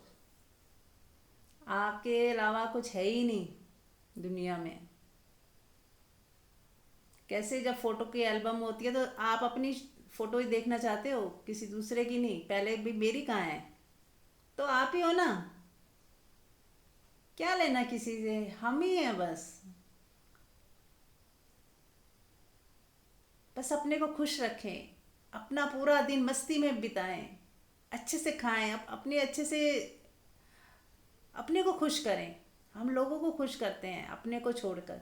आपके अलावा कुछ है ही नहीं दुनिया में। कैसे जब फोटो की एल्बम होती है तो आप अपनी फोटो ही देखना चाहते हो, किसी दूसरे की नहीं, पहले भी मेरी कहाँ है, तो आप ही हो ना, क्या लेना किसी से, हम ही हैं बस। बस अपने को खुश रखें, अपना पूरा दिन मस्ती में बिताएं, अच्छे से खाएं, अपने अच्छे से अपने को खुश करें। हम लोगों को खुश करते हैं अपने को छोड़कर,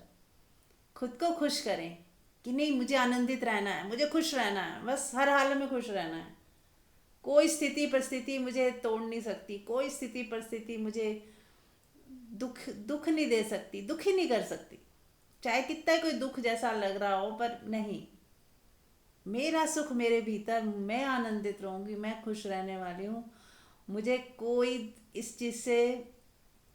खुद को खुश करें कि नहीं मुझे आनंदित रहना है, मुझे खुश रहना है, बस हर हाल में खुश रहना है। कोई स्थिति परिस्थिति मुझे तोड़ नहीं सकती, कोई स्थिति परिस्थिति मुझे दुख दुख नहीं दे सकती, दुख ही नहीं कर सकती, चाहे कितना ही कोई दुख जैसा लग रहा हो, पर नहीं, मेरा सुख मेरे भीतर, मैं आनंदित रहूंगी, मैं खुश रहने वाली हूँ। मुझे कोई इस चीज़ से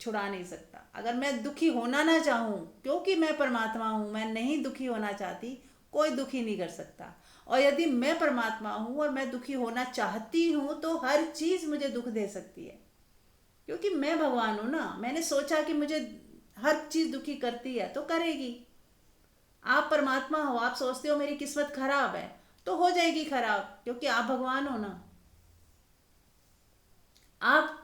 छुड़ा नहीं सकता। अगर मैं दुखी होना ना चाहूँ, क्योंकि मैं परमात्मा हूँ, मैं नहीं दुखी होना चाहती, कोई दुखी नहीं कर सकता। और यदि मैं परमात्मा हूँ और मैं दुखी होना चाहती हूँ तो हर चीज़ मुझे दुख दे सकती है, क्योंकि मैं भगवान हूँ ना। मैंने सोचा कि मुझे हर चीज़ दुखी करती है तो करेगी। आप परमात्मा हो, आप सोचते हो मेरी किस्मत खराब है तो हो जाएगी खराब, क्योंकि आप भगवान हो ना। आप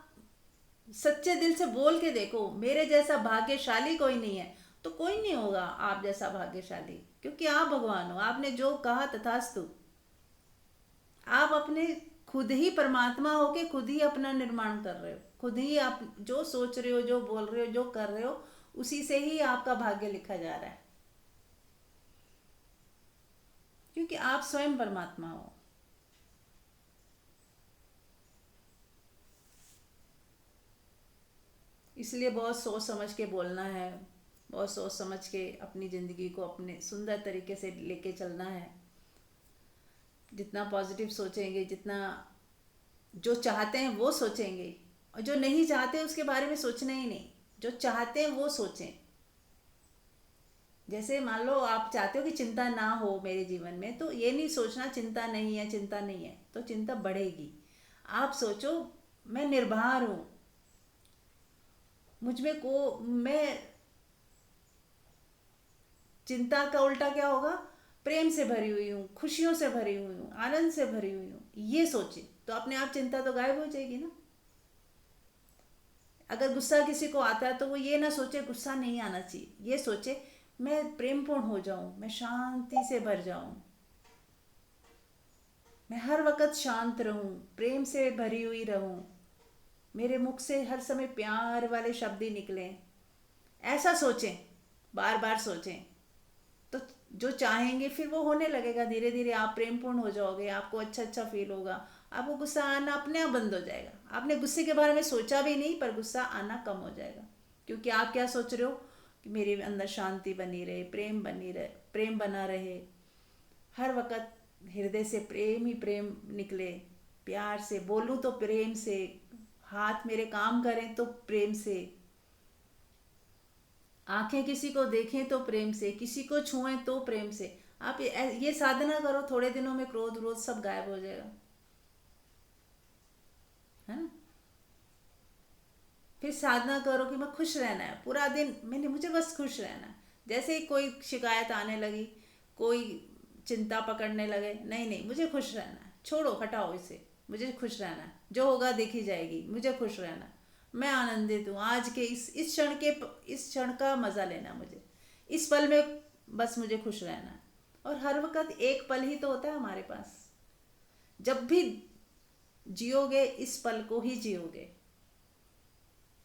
सच्चे दिल से बोल के देखो, मेरे जैसा भाग्यशाली कोई नहीं है, तो कोई नहीं होगा आप जैसा भाग्यशाली, क्योंकि आप भगवान हो। आपने जो कहा तथास्तु। आप अपने खुद ही परमात्मा होके खुद ही अपना निर्माण कर रहे हो, खुद ही आप जो सोच रहे हो, जो बोल रहे हो, जो कर रहे हो, उसी से ही आपका भाग्य लिखा जा रहा है, क्योंकि आप स्वयं परमात्मा हो। इसलिए बहुत सोच समझ के बोलना है, बहुत सोच समझ के अपनी ज़िंदगी को अपने सुंदर तरीके से लेके चलना है। जितना पॉजिटिव सोचेंगे, जितना जो चाहते हैं वो सोचेंगे, और जो नहीं चाहते उसके बारे में सोचना ही नहीं, जो चाहते हैं वो सोचें। जैसे मान लो आप चाहते हो कि चिंता ना हो मेरे जीवन में, तो ये नहीं सोचना चिंता नहीं है, चिंता नहीं है, तो चिंता बढ़ेगी। आप सोचो मैं निर्भर हूँ, मुझ में को मैं चिंता का उल्टा क्या होगा, प्रेम से भरी हुई हूँ, खुशियों से भरी हुई हूँ, आनंद से भरी हुई हूँ, ये सोचे तो अपने आप चिंता तो गायब हो जाएगी ना। अगर गुस्सा किसी को आता है तो वो ये ना सोचे गुस्सा नहीं आना चाहिए, ये सोचे मैं प्रेमपूर्ण हो जाऊं, मैं शांति से भर जाऊं, मैं हर वक्त शांत रहूं, प्रेम से भरी हुई रहूं, मेरे मुख से हर समय प्यार वाले शब्द ही निकलें। ऐसा सोचें, बार बार सोचें, तो जो चाहेंगे फिर वो होने लगेगा। धीरे धीरे आप प्रेमपूर्ण हो जाओगे, आपको अच्छा अच्छा फील होगा, आपको गुस्सा आना अपने आप बंद हो जाएगा। आपने गुस्से के बारे में सोचा भी नहीं, पर गुस्सा आना कम हो जाएगा, क्योंकि आप क्या सोच रहे हो कि मेरे अंदर शांति बनी रहे, प्रेम बनी रहे, प्रेम बना रहे, हर वक्त हृदय से प्रेम ही प्रेम निकले, प्यार से बोलूं तो प्रेम से, हाथ मेरे काम करें तो प्रेम से, आंखें किसी को देखें तो प्रेम से, किसी को छुएं तो प्रेम से। आप ये साधना करो, थोड़े दिनों में क्रोध व्रोध सब गायब हो जाएगा, है ना। फिर साधना करो कि मैं खुश रहना है पूरा दिन, मैंने मुझे बस खुश रहना है। जैसे ही कोई शिकायत आने लगी, कोई चिंता पकड़ने लगे, नहीं नहीं मुझे खुश रहना है, छोड़ो हटाओ इसे, मुझे खुश रहना है, जो होगा देखी जाएगी, मुझे खुश रहना है, मैं आनंदित हूँ आज के इस क्षण के, इस क्षण का मज़ा लेना मुझे, इस पल में बस मुझे खुश रहना है। और हर वक्त एक पल ही तो होता है हमारे पास, जब भी जियोगे इस पल को ही जियोगे।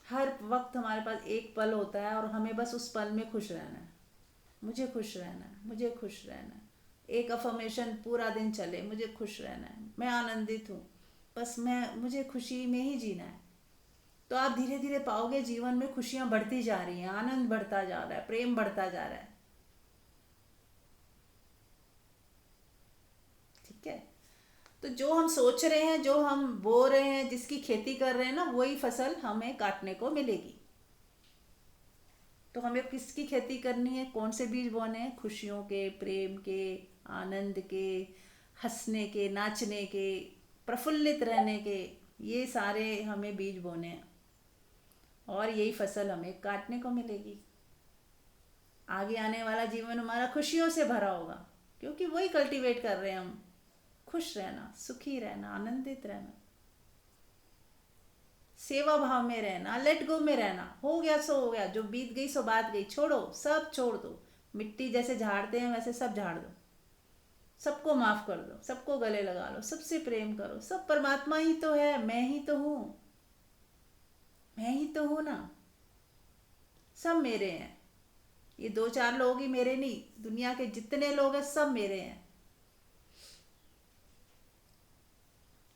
हर वक्त हमारे पास एक पल होता है और हमें बस उस पल में खुश रहना है। मुझे खुश रहना है, मुझे खुश रहना है, एक अफर्मेशन पूरा दिन चले, मुझे खुश रहना है, मैं आनंदित हूँ, बस मैं मुझे खुशी में ही जीना है। तो आप धीरे धीरे पाओगे जीवन में खुशियाँ बढ़ती जा रही हैं, आनंद बढ़ता जा रहा है, प्रेम बढ़ता जा रहा है। ठीक है। तो जो हम सोच रहे हैं, जो हम बो रहे हैं, जिसकी खेती कर रहे हैं ना, वही फसल हमें काटने को मिलेगी। तो हमें किसकी खेती करनी है, कौन से बीज बोने हैं, खुशियों के, प्रेम के, आनंद के, हंसने के, नाचने के, प्रफुल्लित रहने के, ये सारे हमें बीज बोने हैं, और यही फसल हमें काटने को मिलेगी। आगे आने वाला जीवन हमारा खुशियों से भरा होगा, क्योंकि वही कल्टीवेट कर रहे हैं हम, खुश रहना, सुखी रहना, आनंदित रहना, सेवा भाव में रहना, लेट गो में रहना। हो गया सो हो गया, जो बीत गई सो बात गई, छोड़ो, सब छोड़ दो। मिट्टी जैसे झाड़ते हैं वैसे सब झाड़ दो, सबको माफ कर दो, सबको गले लगा लो, सबसे प्रेम करो, सब परमात्मा ही तो है, मैं ही तो हूँ, मैं ही तो हूँ ना, सब मेरे हैं। ये दो चार लोग ही मेरे नहीं, दुनिया के जितने लोग हैं सब मेरे हैं,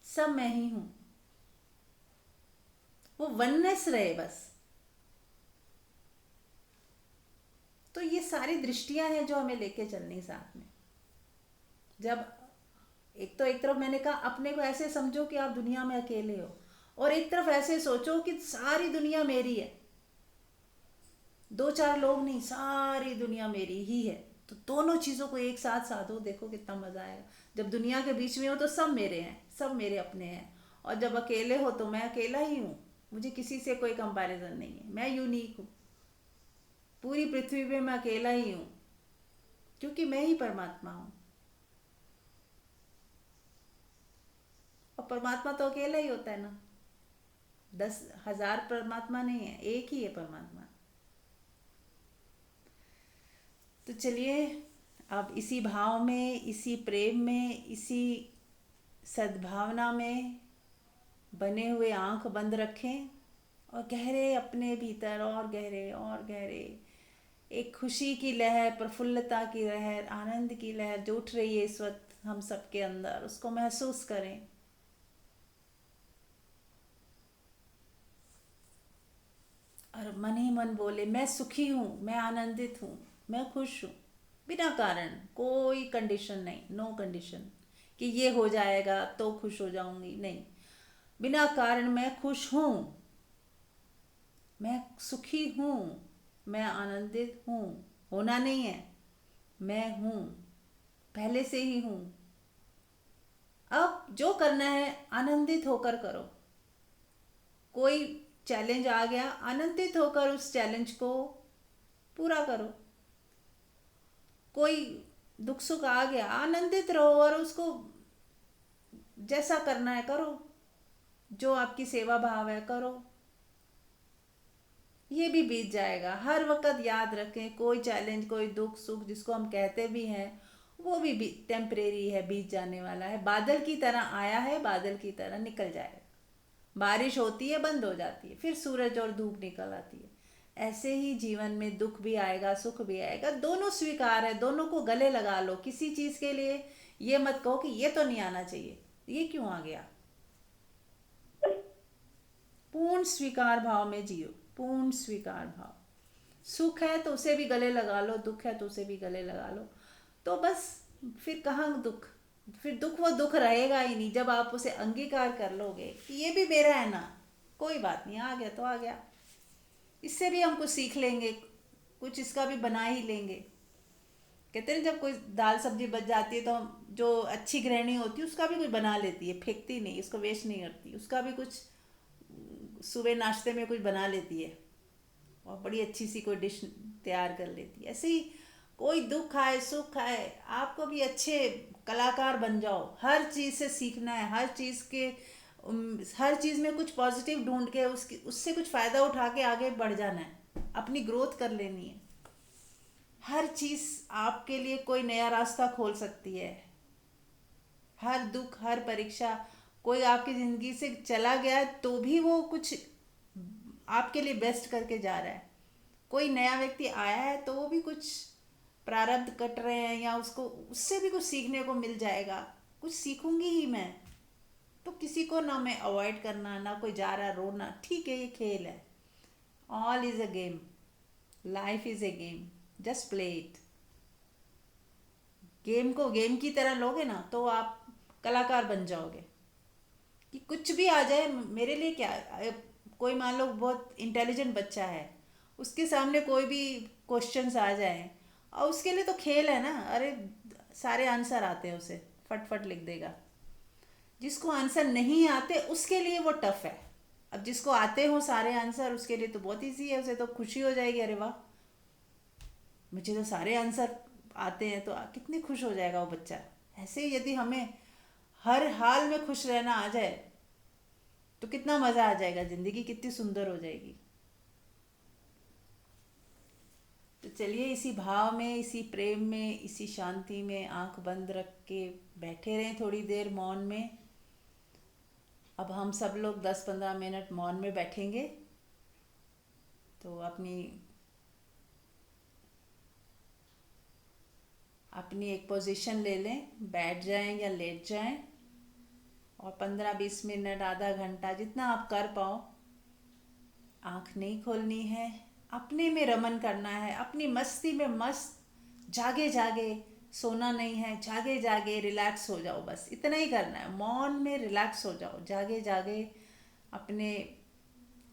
सब मैं ही हूँ। वो वननेस रहे बस। तो ये सारी दृष्टियां हैं जो हमें लेके चलनी साथ में। जब एक तरफ मैंने कहा अपने को ऐसे समझो कि आप दुनिया में अकेले हो, और एक तरफ ऐसे सोचो कि सारी दुनिया मेरी है, दो चार लोग नहीं, सारी दुनिया मेरी ही है। तो दोनों चीज़ों को एक साथ साधो, देखो कितना मज़ा आएगा। जब दुनिया के बीच में हो तो सब मेरे हैं, सब मेरे अपने हैं, और जब अकेले हो तो मैं अकेला ही हूँ, मुझे किसी से कोई कंपैरिजन नहीं है, मैं यूनिक हूँ, पूरी पृथ्वी पे मैं अकेला ही हूँ, क्योंकि मैं ही परमात्मा हूँ। और परमात्मा तो अकेला ही होता है ना, 10,000 परमात्मा नहीं है, एक ही है परमात्मा। तो चलिए, अब इसी भाव में, इसी प्रेम में, इसी सद्भावना में बने हुए आंख बंद रखें, और गहरे अपने भीतर, और गहरे और गहरे, एक खुशी की लहर, प्रफुल्लता की लहर, आनंद की लहर जो उठ रही है इस वक्त हम सबके अंदर, उसको महसूस करें। और मन ही मन बोले, मैं सुखी हूँ, मैं आनंदित हूँ, मैं खुश हूँ, बिना कारण, कोई कंडीशन नहीं, नो कंडीशन कि ये हो जाएगा तो खुश हो जाऊंगी, नहीं, बिना कारण मैं खुश हूँ, मैं सुखी हूँ, मैं आनंदित हूँ। होना नहीं है, मैं हूँ, पहले से ही हूँ। अब जो करना है आनंदित होकर करो। कोई चैलेंज आ गया, आनंदित होकर उस चैलेंज को पूरा करो। कोई दुख सुख आ गया, आनंदित रहो और उसको जैसा करना है करो, जो आपकी सेवा भाव है करो, ये भी बीत जाएगा। हर वक्त याद रखें, कोई चैलेंज, कोई दुख सुख जिसको हम कहते भी हैं, वो भी टेम्परेरी है, बीत जाने वाला है। बादल की तरह आया है, बादल की तरह निकल जाएगा। बारिश होती है, बंद हो जाती है, फिर सूरज और धूप निकल आती है। ऐसे ही जीवन में दुख भी आएगा, सुख भी आएगा, दोनों स्वीकार है, दोनों को गले लगा लो। किसी चीज़ के लिए ये मत कहो कि ये तो नहीं आना चाहिए, ये क्यों आ गया। पूर्ण स्वीकार भाव में जियो, पूर्ण स्वीकार भाव। सुख है तो उसे भी गले लगा लो, दुख है तो उसे भी गले लगा लो। तो बस फिर कहाँ दुख, फिर दुख वो दुख रहेगा ही नहीं, जब आप उसे अंगीकार कर लोगे कि ये भी मेरा है ना, कोई बात नहीं, आ गया तो आ गया। इससे भी हम कुछ सीख लेंगे, कुछ इसका भी बना ही लेंगे। कहते हैं जब कोई दाल सब्जी बच जाती है तो हम, जो अच्छी गृहिणी होती है उसका भी कुछ बना लेती है, फेंकती नहीं, उसको वेस्ट नहीं करती, उसका भी कुछ सुबह नाश्ते में कुछ बना लेती है और बड़ी अच्छी सी कोई डिश तैयार कर लेती है। ऐसे ही कोई दुख आए सुख आए, आपको भी अच्छे कलाकार बन जाओ। हर चीज़ से सीखना है, हर चीज़ के हर चीज़ में कुछ पॉजिटिव ढूंढ के उसकी उससे कुछ फ़ायदा उठा के आगे बढ़ जाना है, अपनी ग्रोथ कर लेनी है। हर चीज़ आपके लिए कोई नया रास्ता खोल सकती है। हर दुख, हर परीक्षा, कोई आपकी ज़िंदगी से चला गया है तो भी वो कुछ आपके लिए बेस्ट करके जा रहा है। कोई नया व्यक्ति आया है तो वो भी कुछ प्रारब्ध कट रहे हैं, या उसको उससे भी कुछ सीखने को मिल जाएगा। कुछ सीखूंगी ही मैं, तो किसी को ना मैं अवॉइड करना, ना कोई जा रहा रोना, ठीक है, ये खेल है। All is a game, life is a game, just play it. Game को गेम की तरह लोगे ना तो आप कलाकार बन जाओगे। कि कुछ भी आ जाए मेरे लिए क्या, कोई मान लो बहुत इंटेलिजेंट बच्चा है, उसके सामने कोई भी क्वेश्चंस आ जाए, और उसके लिए तो खेल है ना, अरे सारे आंसर आते हैं, उसे फटफट लिख देगा। जिसको आंसर नहीं आते उसके लिए वो टफ है। अब जिसको आते हो सारे आंसर उसके लिए तो बहुत इजी है, उसे तो खुशी हो जाएगी, अरे वाह मुझे तो सारे आंसर आते हैं, तो कितने खुश हो जाएगा वो बच्चा। ऐसे ही यदि हमें हर हाल में खुश रहना आ जाए तो कितना मज़ा आ जाएगा, ज़िंदगी कितनी सुंदर हो जाएगी। तो चलिए, इसी भाव में, इसी प्रेम में, इसी शांति में आंख बंद रख के बैठे रहें थोड़ी देर मौन में। अब हम सब लोग 10-15 मिनट मौन में बैठेंगे। तो अपनी अपनी एक पोजीशन ले लें, बैठ जाएं या लेट जाएं, और 15-20 मिनट, आधा घंटा, जितना आप कर पाओ, आँख नहीं खोलनी है, अपने में रमन करना है, अपनी मस्ती में मस्त, जागे जागे सोना नहीं है, जागे जागे रिलैक्स हो जाओ, बस इतना ही करना है, मौन में रिलैक्स हो जाओ, जागे जागे अपने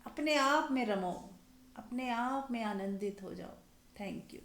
अपने आप में रमो, अपने आप में आनंदित हो जाओ। Thank you.